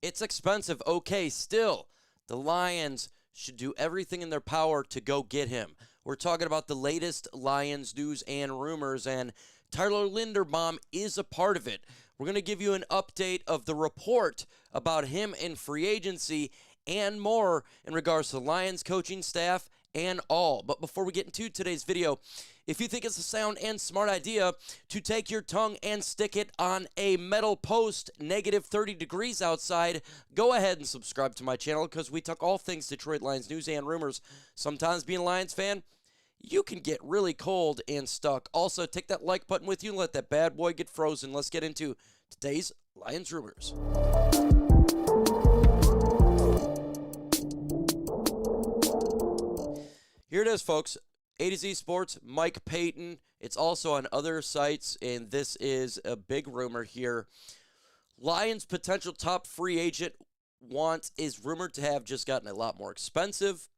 It's expensive. Okay, still, the Lions should do everything in their power to go get him. We're talking about the latest Lions news and rumors, and Tyler Linderbaum is a part of it. We're going to give you an update of the report about him in free agency and more in regards to the Lions coaching staff and all. But before we get into today's video, if you think it's a sound and smart idea to take your tongue and stick it on a metal post negative 30 degrees outside, go ahead and subscribe to my channel because we talk all things Detroit Lions news and rumors. Sometimes being a Lions fan, you can get really cold and stuck. Also, take that like button with you and let that bad boy get frozen. Let's get into today's Lions rumors. Here it is, folks. A to Z Sports, Mike Payton. It's also on other sites, and this is a big rumor here. Lions' potential top free agent is rumored to have just gotten a lot more expensive.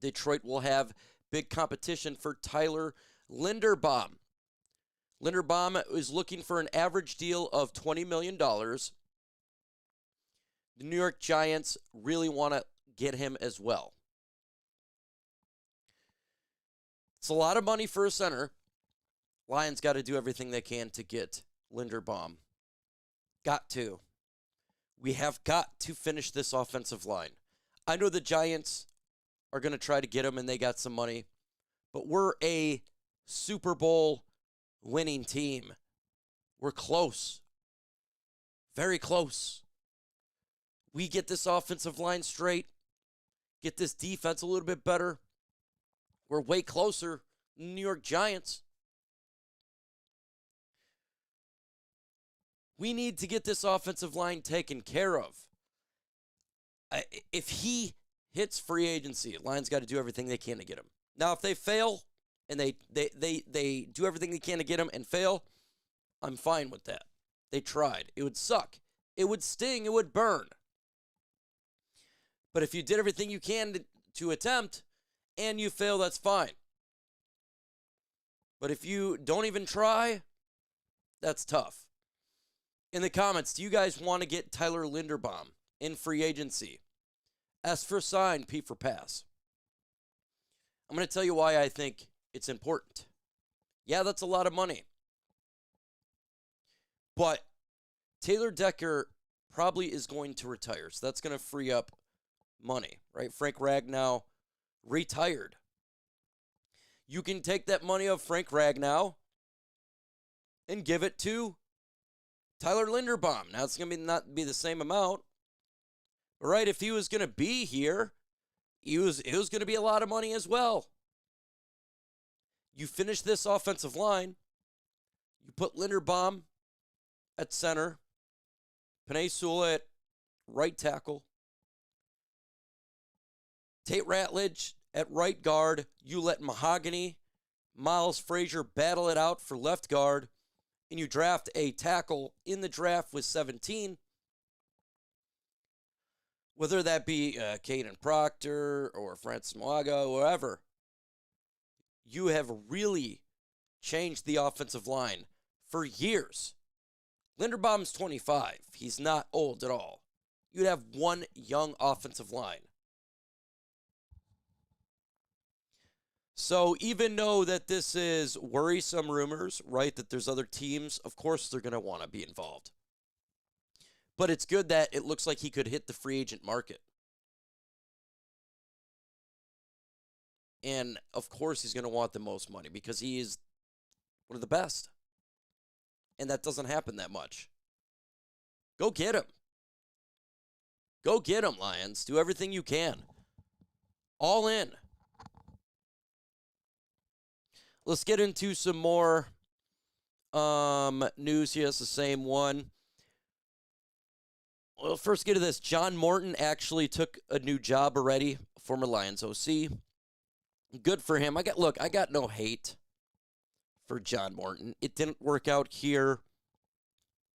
Detroit will have big competition for Tyler Linderbaum. Linderbaum is looking for an average deal of $20 million. The New York Giants really want to get him as well. It's a lot of money for a center. Lions got to do everything they can to get Linderbaum. Got to. We have got to finish this offensive line. I know the Giants are going to try to get him and they got some money, but we're a Super Bowl winning team. We're close. Very close. We get this offensive line straight, get this defense a little bit better. We're way closer than the New York Giants. We need to get this offensive line taken care of. If he hits free agency, Lions got to do everything they can to get him. Now, if they fail and they do everything they can to get him and fail, I'm fine with that. They tried. It would suck. It would sting. It would burn. But if you did everything you can to attempt and you fail, that's fine. But if you don't even try, that's tough. In the comments, do you guys want to get Tyler Linderbaum in free agency? S for sign, P for pass. I'm going to tell you why I think it's important. Yeah, that's a lot of money. But Taylor Decker probably is going to retire, so that's going to free up money, right? Frank Ragnow retired. You can take that money of Frank Ragnow and give it to Tyler Linderbaum. Now, it's going to not be the same amount. Right? If he was going to be here, it was going to be a lot of money as well. You finish this offensive line. You put Linderbaum at center. Penei Sewell at right tackle. Tate Ratledge at right guard. You let Mahogany, Miles Frazier battle it out for left guard. And you draft a tackle in the draft with 17. Whether that be Caden Proctor or Francis Moaga or whoever, you have really changed the offensive line for years. Linderbaum's 25. He's not old at all. You'd have one young offensive line. So even though that this is worrisome rumors, right, that there's other teams, of course they're going to want to be involved. But it's good that it looks like he could hit the free agent market. And, of course, he's going to want the most money because he is one of the best. And that doesn't happen that much. Go get him. Go get him, Lions. Do everything you can. All in. Let's get into some more news here. It's the same one. Well, first get to this. John Morton actually took a new job already, former Lions OC. Good for him. I got no hate for John Morton. It didn't work out here.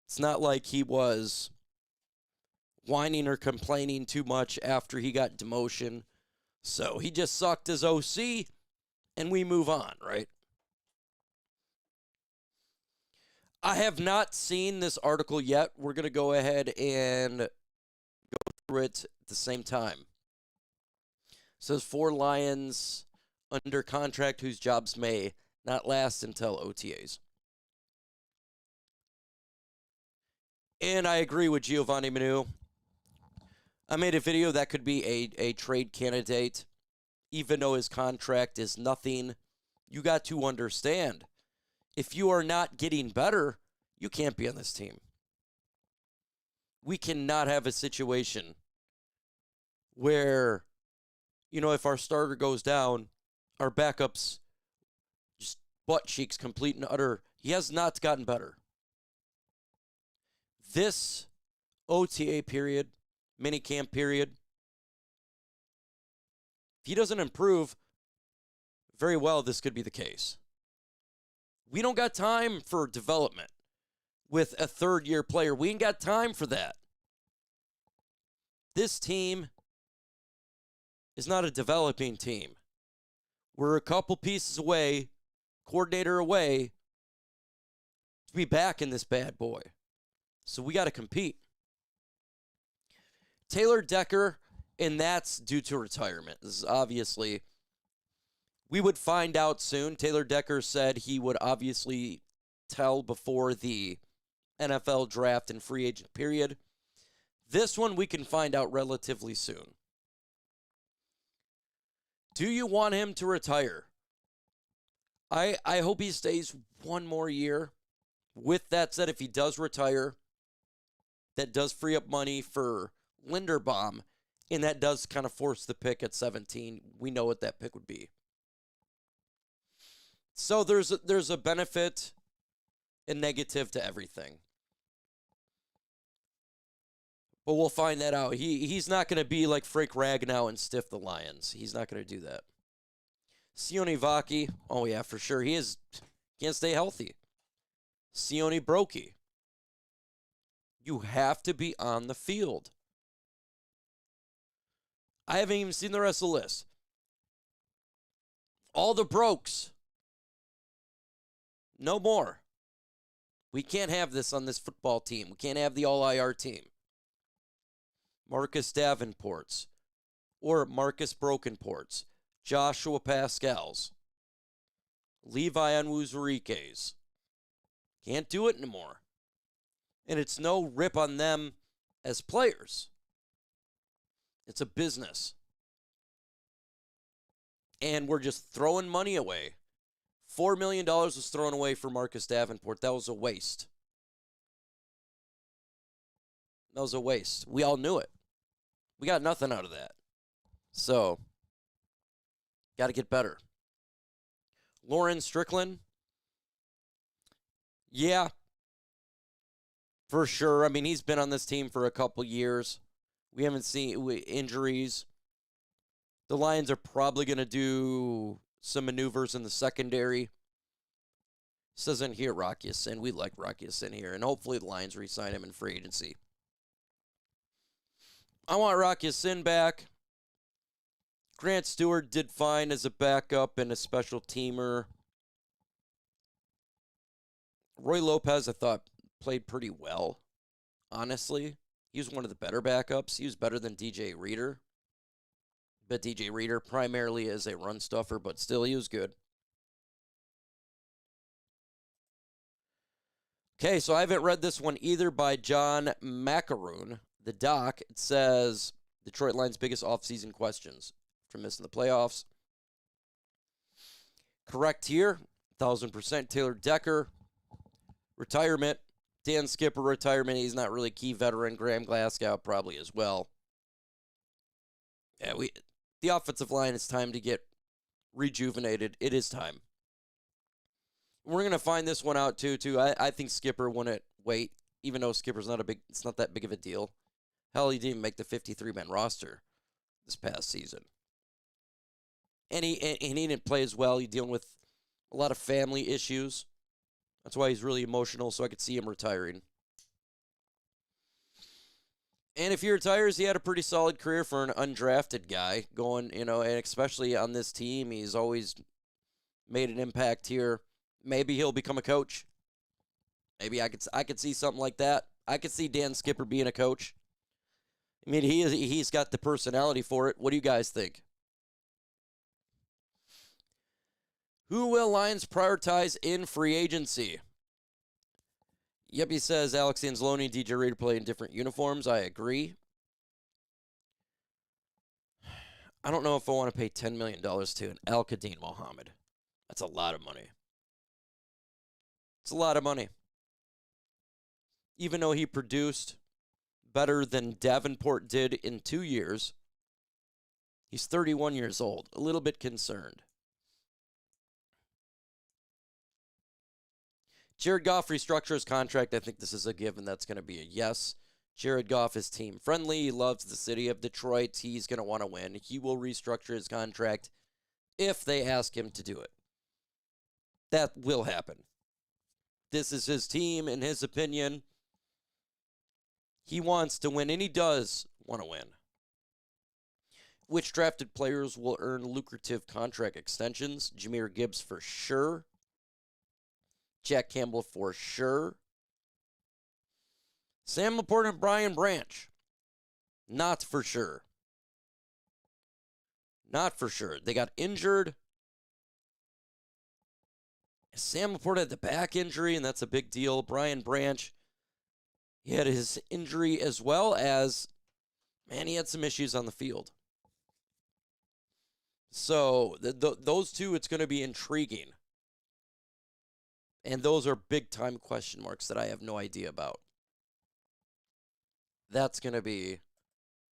It's not like he was whining or complaining too much after he got demotion. So he just sucked as OC, and we move on, right? I have not seen this article yet. We're going to go ahead and through it at the same time. It says 4 Lions under contract whose jobs may not last until OTAs. And I agree with Giovanni Manu. I made a video that could be a trade candidate, even though his contract is nothing. You got to understand, if you are not getting better, you can't be on this team. We cannot have a situation where, if our starter goes down, our backups just butt cheeks complete and utter. He has not gotten better. This OTA period, minicamp period, if he doesn't improve, very well, this could be the case. We don't got time for development with a third-year player. We ain't got time for that. This team is not a developing team. We're a couple pieces away, coordinator away, to be back in this bad boy. So we got to compete. Taylor Decker, and that's due to retirement. This is obviously, we would find out soon. Taylor Decker said he would obviously tell before the NFL draft and free agent period. This one we can find out relatively soon. Do you want him to retire? I hope he stays one more year. With that said, if he does retire, that does free up money for Linderbaum, and that does kind of force the pick at 17. We know what that pick would be. So there's a benefit and negative to everything. But we'll find that out. He's not going to be like Frank Ragnow and stiff the Lions. He's not going to do that. Sione Vaki, oh yeah, for sure. Can't stay healthy. Sione Brokey. You have to be on the field. I haven't even seen the rest of the list. All the Brokes. No more. We can't have this on this football team. We can't have the all-IR team. Marcus Davenports. Or Marcus Brokenports. Joshua Pascals. Levi Onwuzurike's. Can't do it anymore. And it's no rip on them as players. It's a business. And we're just throwing money away. $4 million was thrown away for Marcus Davenport. That was a waste. That was a waste. We all knew it. We got nothing out of that. So, got to get better. Lauren Strickland. Yeah. For sure. I mean, he's been on this team for a couple years. We haven't seen injuries. The Lions are probably going to do some maneuvers in the secondary. This doesn't hear Rocky Sin. We like Rocky Sin here. And hopefully the Lions re-sign him in free agency. I want Rocky Sin back. Grant Stewart did fine as a backup and a special teamer. Roy Lopez, I thought, played pretty well, honestly. He was one of the better backups. He was better than DJ Reader. But DJ Reader primarily as a run stuffer, but still he was good. Okay, so I haven't read this one either by John Macaroon, the doc. It says, Detroit Lions' biggest offseason questions after missing the playoffs. Correct here, 1,000%. Taylor Decker, retirement. Dan Skipper, retirement. He's not really key veteran. Graham Glasgow probably as well. Yeah, the offensive line, it's time to get rejuvenated. It is time. We're going to find this one out, too. I think Skipper wouldn't wait, even though Skipper's it's not that big of a deal. Hell, he didn't make the 53-man roster this past season. And he didn't play as well. He's dealing with a lot of family issues. That's why he's really emotional, so I could see him retiring. And if he retires, he had a pretty solid career for an undrafted guy going, and especially on this team, he's always made an impact here. Maybe he'll become a coach. Maybe I could see something like that. I could see Dan Skipper being a coach. I mean, he's got the personality for it. What do you guys think? Who will Lions prioritize in free agency? Yep, he says Alex Anzalone and DJ Reader play in different uniforms. I agree. I don't know if I want to pay $10 million to an Al-Qadim Mohammed. That's a lot of money. It's a lot of money. Even though he produced better than Davenport did in 2 years, he's 31 years old. A little bit concerned. Jared Goff restructure his contract. I think this is a given. That's going to be a yes. Jared Goff is team friendly. He loves the city of Detroit. He's going to want to win. He will restructure his contract if they ask him to do it. That will happen. This is his team, in his opinion. He wants to win, and he does want to win. Which drafted players will earn lucrative contract extensions? Jahmyr Gibbs for sure. Jack Campbell for sure. Sam LaPorta and Brian Branch. Not for sure. Not for sure. They got injured. Sam LaPorta had the back injury, and that's a big deal. Brian Branch, he had his injury as well as, man, he had some issues on the field. So those two, it's going to be intriguing. And those are big-time question marks that I have no idea about. That's going to be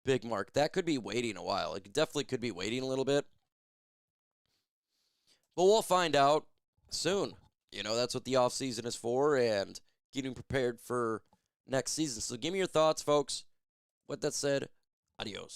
big mark. That could be waiting a while. It definitely could be waiting a little bit. But we'll find out soon. You know, that's what the offseason is for, and getting prepared for next season. So give me your thoughts, folks. With that said, adios.